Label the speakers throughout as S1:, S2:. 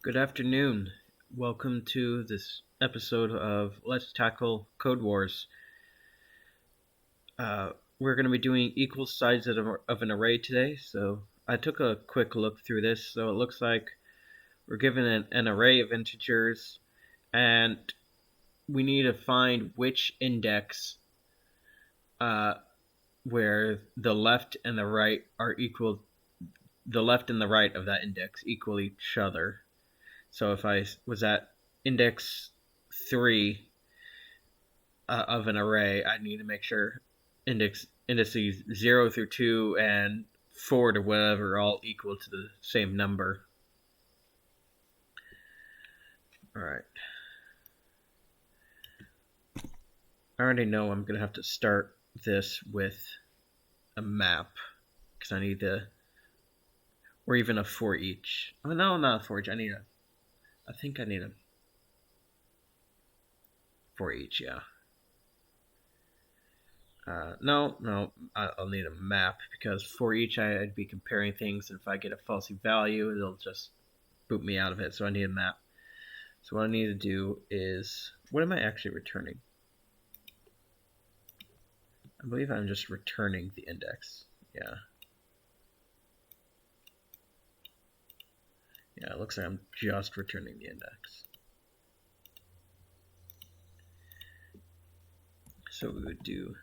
S1: Good afternoon. Welcome to this episode of Let's Tackle Code Wars. We're going to be doing equal sides of an array today. So I took a quick look through this. So it looks like we're given an array of integers, and we need to find which index where the left and the right are equal. The left and the right of that index equal each other. So if I was at index 3 of an array, I need to make sure indices 0 through 2 and 4 to whatever are all equal to the same number. Alright. I already know I'm going to have to start this with a map, because I need or even a for each. Oh, no, not a for each. I think I need a for each, yeah. No, I'll need a map, because for each I'd be comparing things, and if I get a faulty value, it'll just boot me out of it, so I need a map. So what I need to do is, what am I actually returning? I believe I'm just returning the index. Yeah, it looks like I'm just returning the index. So we would do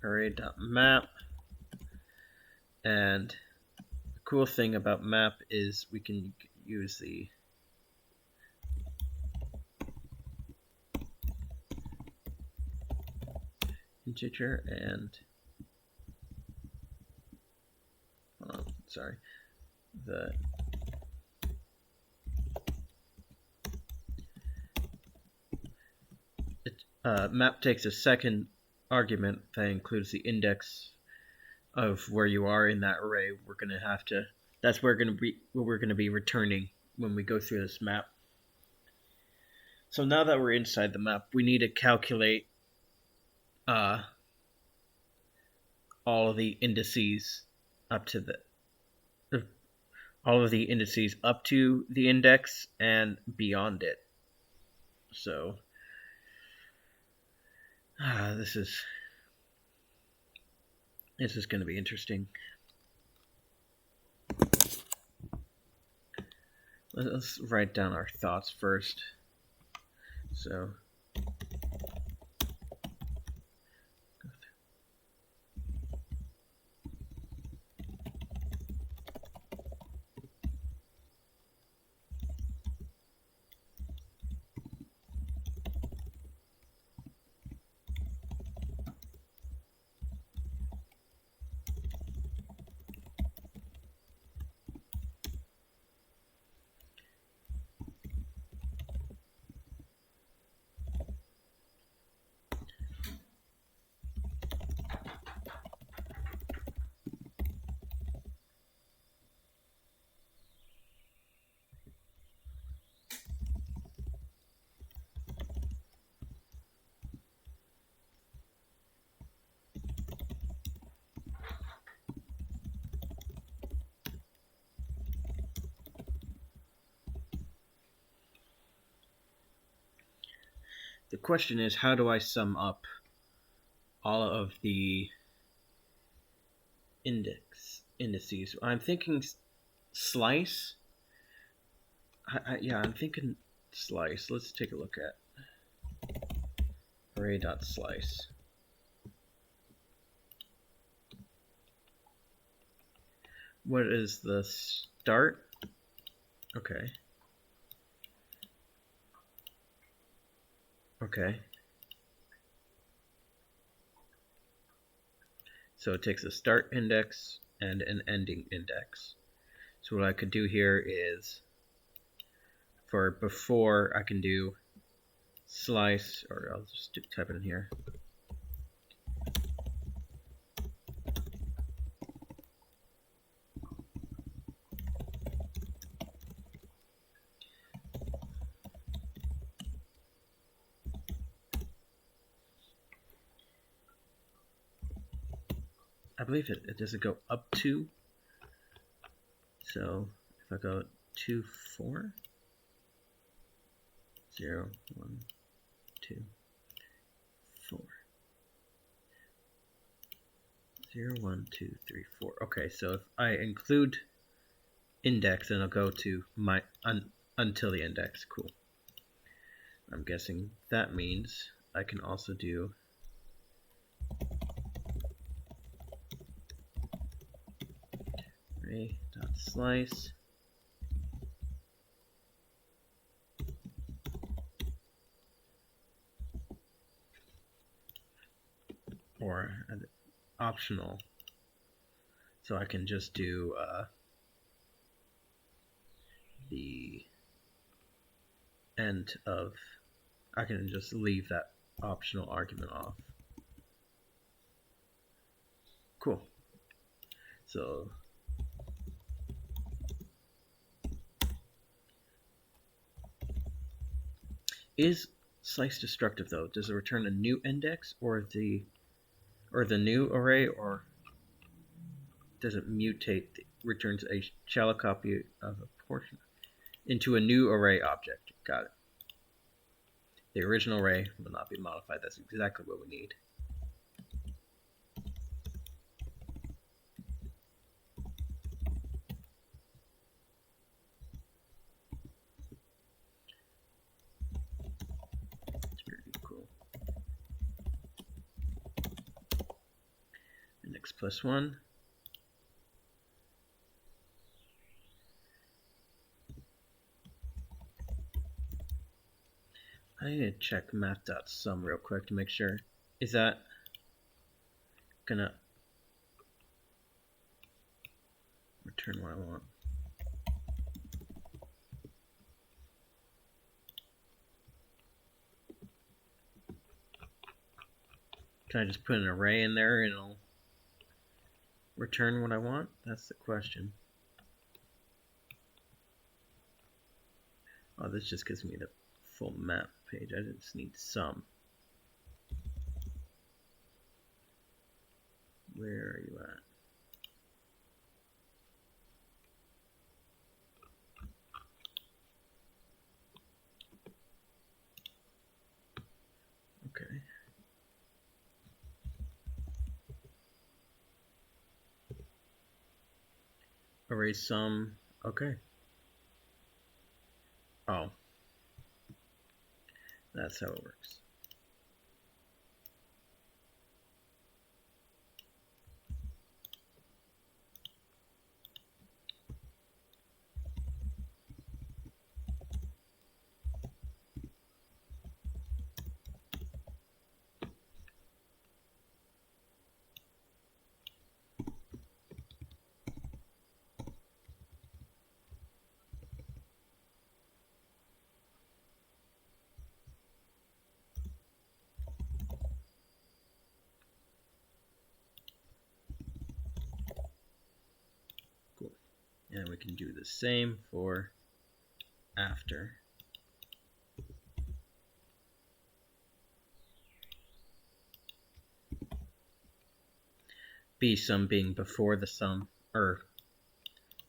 S1: array.map, and the cool thing about map is we can use the integer and the map takes a second argument that includes the index of where you are in that array. That's where we're going to be returning when we go through this map. So now that we're inside the map, we need to calculate all of the indices up to the index and beyond it. So this is going to be interesting. Let's write down our thoughts first. So the question is, how do I sum up all of the indices? I'm thinking slice. I'm thinking slice. Let's take a look at array.slice. What is the start? Okay. So it takes a start index and an ending index. So what I could do here is, for before, I can do slice, or I'll just type it in here. I believe it doesn't go up to. So if I go 2, 4. 0, 1, 2, 4. 0, 1, 2, 3, 4. Okay, so if I include index, then I'll go to my until the index. Cool. I'm guessing that means I can also do array.slice or an optional. So I can just do the end of, I can just leave that optional argument off. Cool. So is slice destructive though? Does it return a new index or the new array, or does it mutate, returns a shallow copy of a portion into a new array object? Got it. The original array will not be modified. That's exactly what we need. It's pretty cool. Index plus 1. I need to check math.sum real quick to make sure. Is that gonna return what I want? Can I just put an array in there and it'll return what I want? That's the question. Oh, this just gives me the full map page. I just need sum. Where are you at? Okay. Array sum. Okay. Oh. That's how it works. Cool. And we can do the same for after. B sum being before the sum, or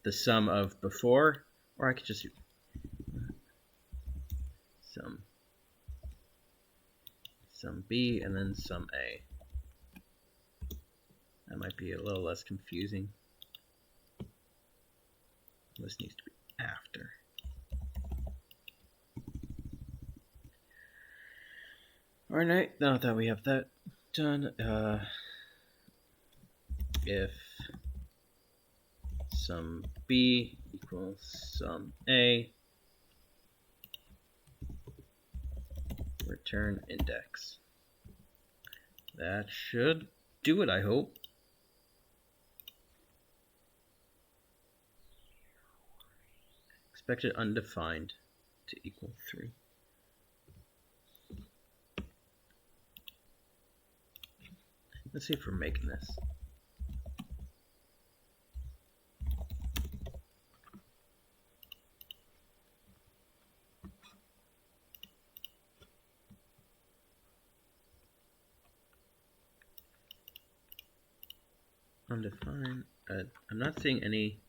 S1: the sum of before, or I could just do sum B and then sum A. That might be a little less confusing. This needs to be after. Alright, now that we have that done, if sum B equals sum A, return index. That should do it, I hope. Expected undefined to equal 3. Let's see if we're making this. Undefined. I'm not seeing any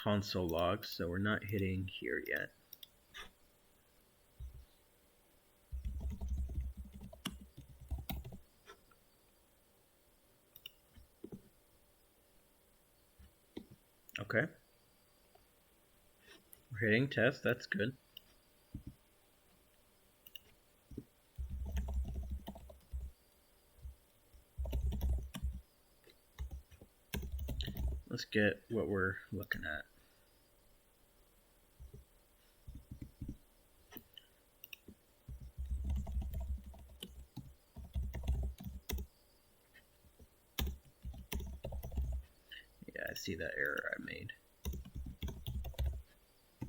S1: console log, so we're not hitting here yet. Okay. We're hitting test, that's good. Let's get what we're looking at. Yeah, I see that error I made.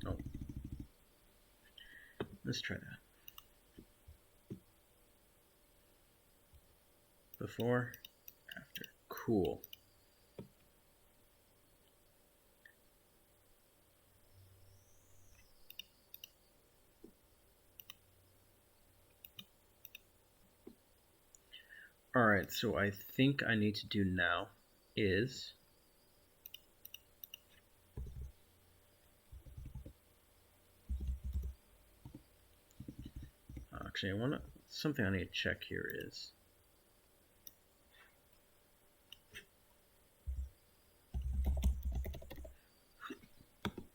S1: Oh. Let's try that. Before, after. Cool. Alright, so I think I need to do now is actually something I need to check here is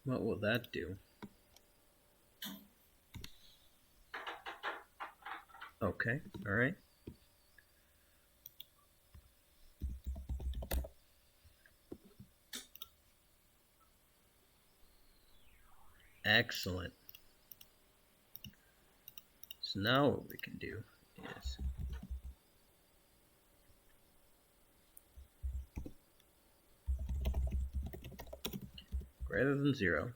S1: what will that do? Okay, alright. Excellent. So now what we can do is greater than 0.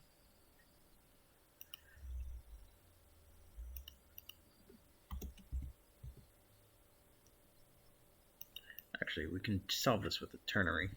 S1: Actually, we can solve this with a ternary.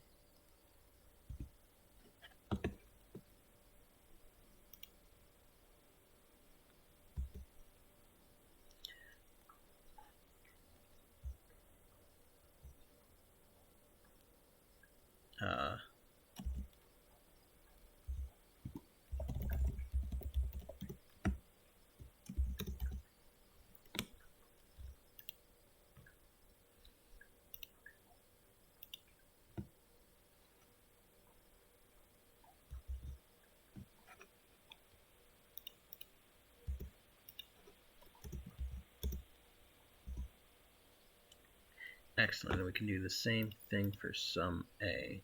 S1: Excellent, and we can do the same thing for sum A.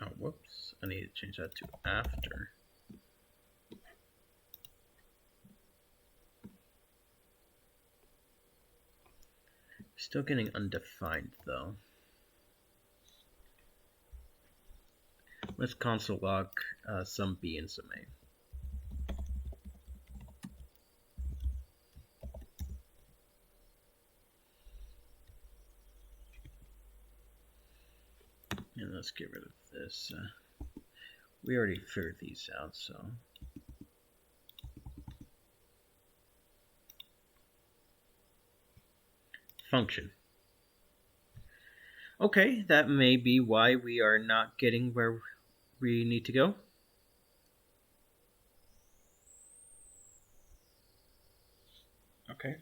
S1: Oh, whoops, I need to change that to after. Still getting undefined though. Let's console log sum B and sum A. And let's get rid of this. We already figured these out, so. Function. Okay, that may be why we are not getting where we need to go. Okay.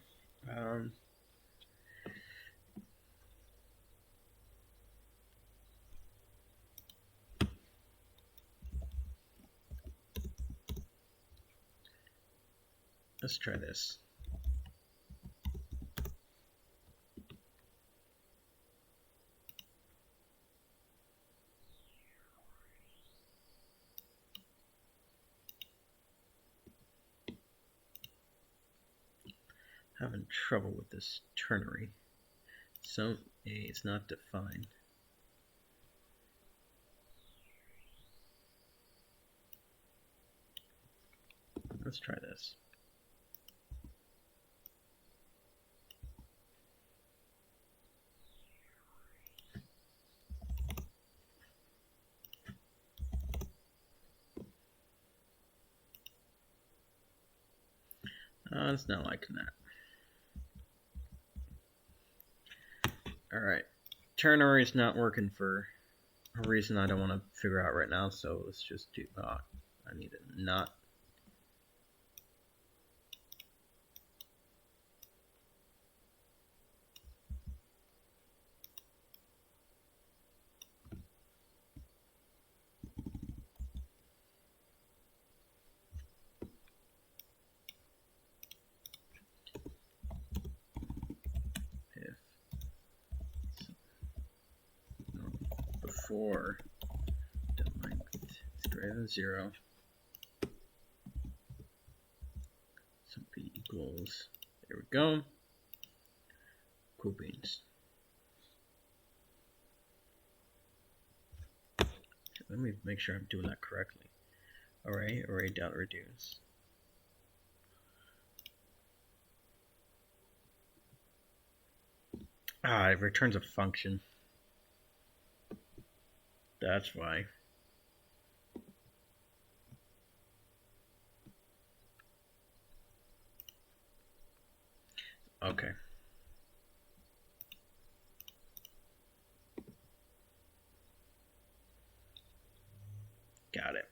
S1: Let's try this. Having trouble with this ternary. So A is not defined. Let's try this. No, it's not liking that. Alright. Ternary is not working for a reason I don't want to figure out right now, so let's just do... I need a not. Before the length is greater than 0, so b equals, there we go, cool beans. Let me make sure I'm doing that correctly. Array dot reduce. It returns a function. That's why. Okay. Got it.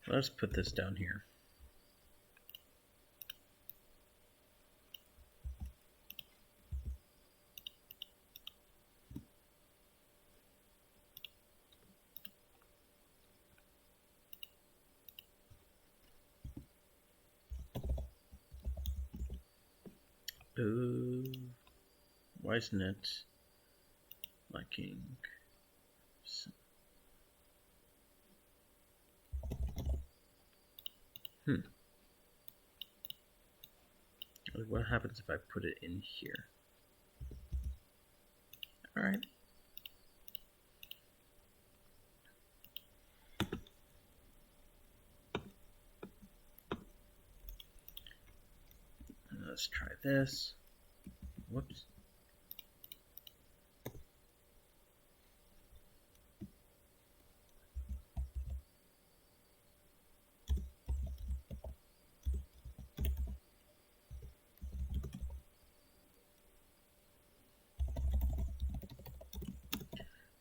S1: Let's put this down here. Why isn't it liking? What happens if I put it in here? All right. Let's try this. Whoops.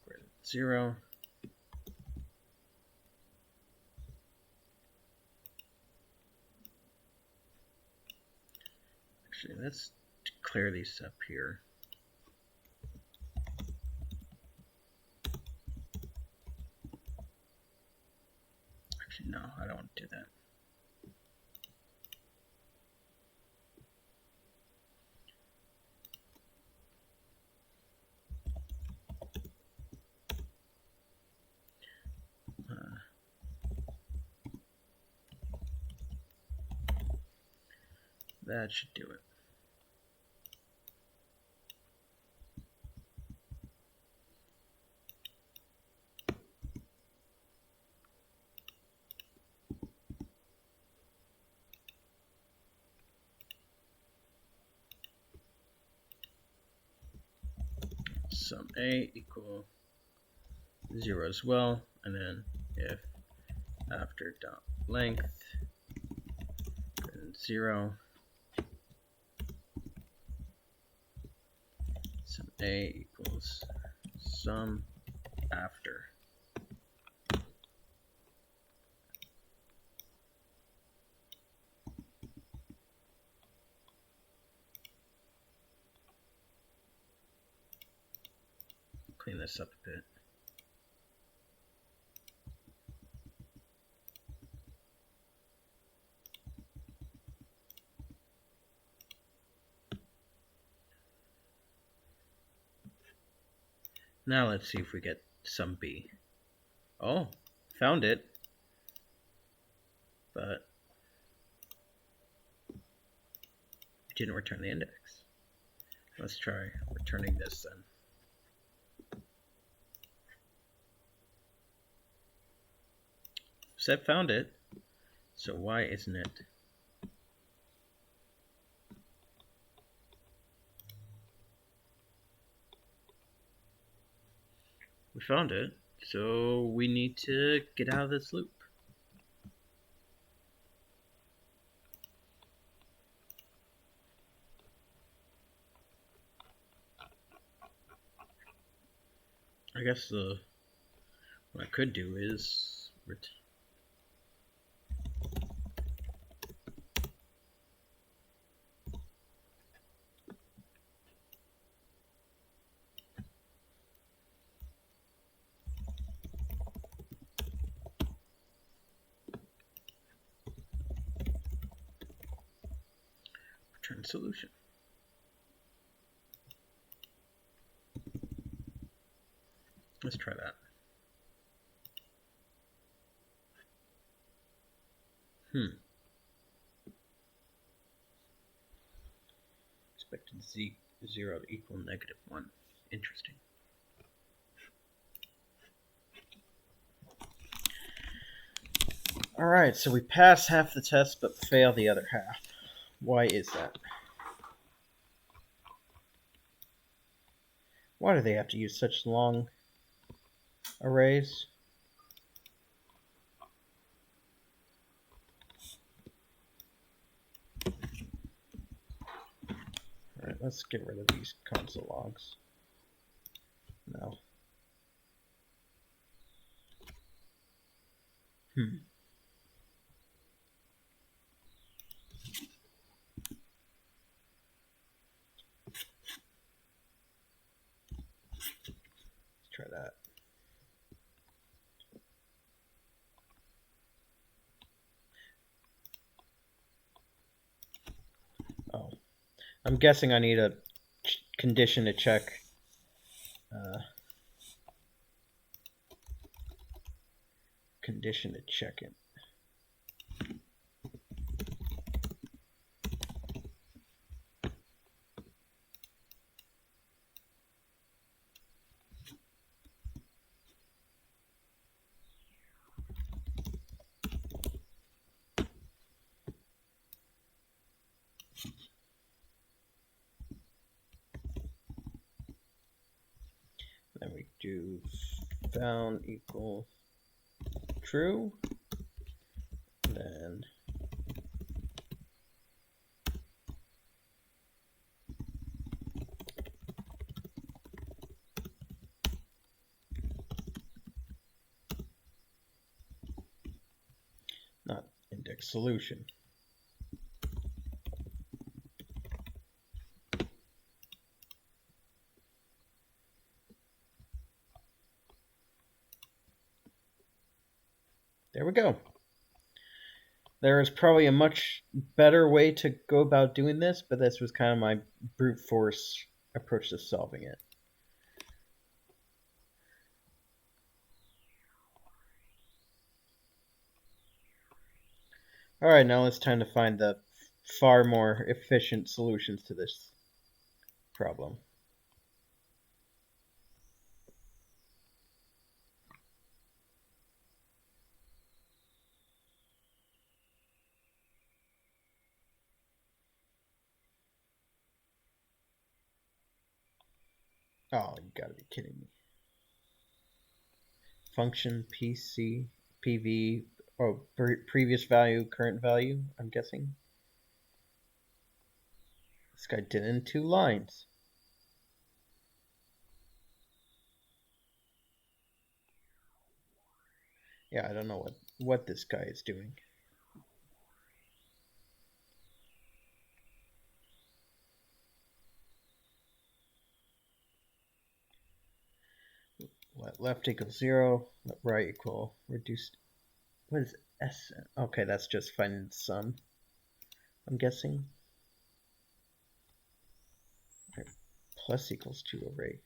S1: Greater than 0. Actually, let's clear these up here. Actually, no, I don't want to do that. That should do it. Sum A equal 0 as well, and then if after dot length greater than 0, sum A equals sum after. Clean this up a bit. Now let's see if we get sum B. Oh, found it. But didn't return the index. Let's try returning this then. Said found it, so why isn't it? We found it, so we need to get out of this loop. I guess what I could do is return solution. Let's try that. Expected z0 to equal -1. Interesting. Alright, so we pass half the test but fail the other half. Why is that? Why do they have to use such long arrays? Alright, let's get rid of these console logs. No. Let's try that. Oh. I'm guessing I need a condition to check. Condition to check it. Then we do found equal true. Then not index solution. There we go. There is probably a much better way to go about doing this, but this was kind of my brute force approach to solving it. Alright, now it's time to find the far more efficient solutions to this problem. Oh, you gotta be kidding me. Function PC, PV, oh, previous value, current value, I'm guessing. This guy did it in 2 lines. Yeah, I don't know what this guy is doing. Let left equal 0, let right equal reduced. What is S? Okay, that's just finding the sum, I'm guessing. Right. Plus equals 2 array.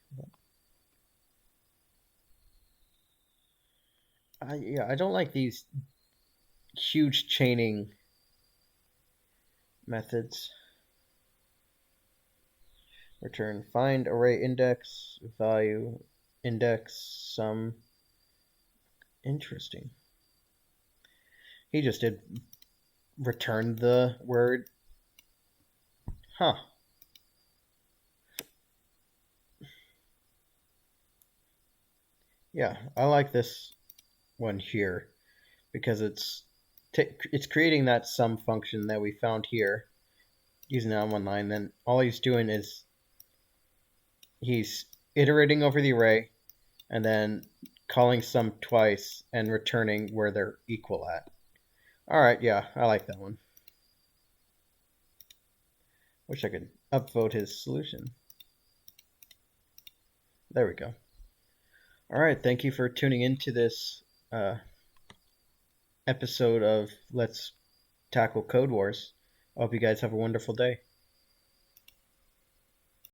S1: Yeah, I don't like these huge chaining methods. Return find array index, value, index, sum. Interesting. He just did return the word. Huh. Yeah, I like this one here because it's creating that sum function that we found here using that one line. Then all he's doing is he's iterating over the array and then calling sum twice and returning where they're equal at. All right, yeah, I like that one. Wish I could upvote his solution. There we go. All right, thank you for tuning into this episode of Let's Tackle Code Wars. I hope you guys have a wonderful day.